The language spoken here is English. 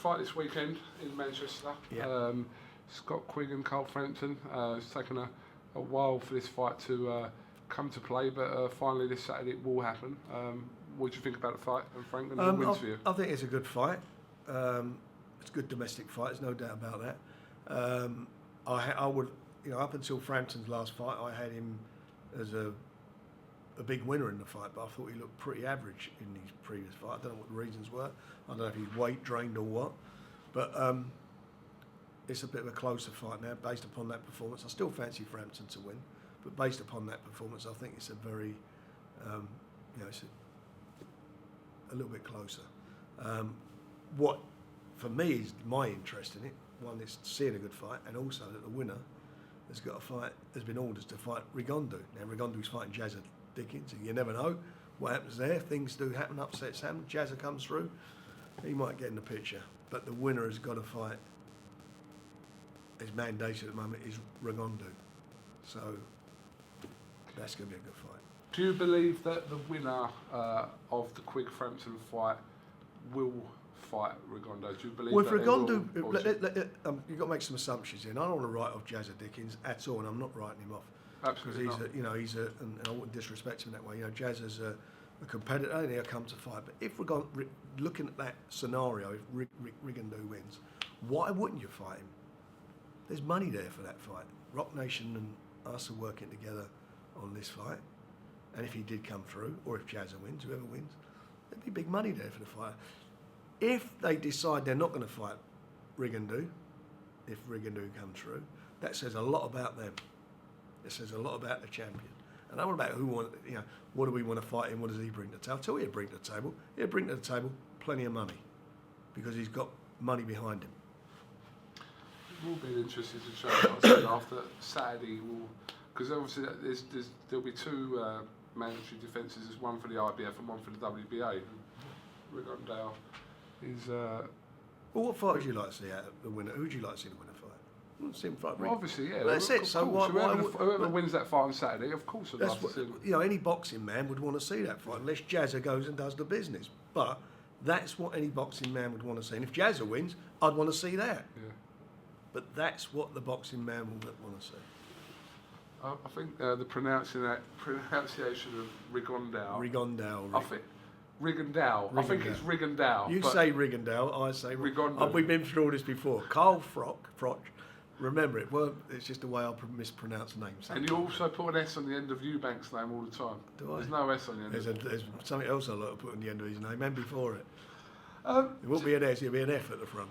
fight this weekend in Manchester. Yeah. Scott Quigg and Carl Frampton. It's taken a while for this fight to come to play, but finally this Saturday it will happen. What do you think about the fight, Frank? And who wins for you? I think it's a good fight. It's a good domestic fight. There's no doubt about that. I would, up until Frampton's last fight, I had him as a big winner in the fight, but I thought he looked pretty average in his previous fight. I don't know what the reasons were. I don't know if he's weight drained or what, but it's a bit of a closer fight now based upon that performance. I still fancy Frampton to win, but based upon that performance, I think it's a very, it's a little bit closer. What for me is my interest in it. One is seeing a good fight, and also that the winner has been ordered to fight RigondeauX. Now Rigondeux's fighting Jazza Dickens, and you never know what happens there. Things do happen, upsets happen. Jazza comes through, he might get in the picture, but the winner has got to fight. His mandate at the moment is RigondeauX, so that's going to be a good fight. Do you believe that the winner of the Quigg Frampton fight will fight RigondeauX? Do you believe well, that Rigondeaux, you've got to make some assumptions here. And I don't want to write off Jazza Dickens at all, and I'm not writing him off. Absolutely because he's and I wouldn't disrespect him that way. Jazza's a competitor, and he'll come to fight. But if looking at that scenario, if RigondeauX wins, why wouldn't you fight him? There's money there for that fight. BoxNation and us are working together on this fight, and if he did come through, or if Jazza wins, whoever wins, there'd be big money there for the fight. If they decide they're not going to fight RigondeauX, if RigondeauX comes through, that says a lot about them. It says a lot about the champion. And I don't know about what do we want to fight him, what does he bring to the table? I'll tell you he'll bring to the table. He'll bring to the table plenty of money, because he's got money behind him. It will be interesting to show after Saturday, because obviously there'll be two mandatory defences. There's one for the IBF and one for the WBA. RigondeauX is. Well, what fight would you like to see out of the winner? Who would you like to see the winner fight? I want to see him fight. Well, obviously, yeah. Well, that's it. So whoever wins that fight on Saturday, of course, I'd love to see him. Any boxing man would want to see that fight, unless Jazza goes and does the business. But that's what any boxing man would want to see. And if Jazza wins, I'd want to see that. Yeah. But that's what the boxing man would want to see. I think the pronunciation of RigondeauX. RigondeauX. I think RigondeauX. I think it's RigondeauX. You say RigondeauX, I say RigondeauX. We've been through all this before. Carl Froch. Remember it. Well, it's just the way I mispronounce names. And you also put an S on the end of Eubank's name all the time. Do I? There's no S on the end. There's something else I like to put on the end of his name, and before it. It won't be an S, it'll be an F at the front.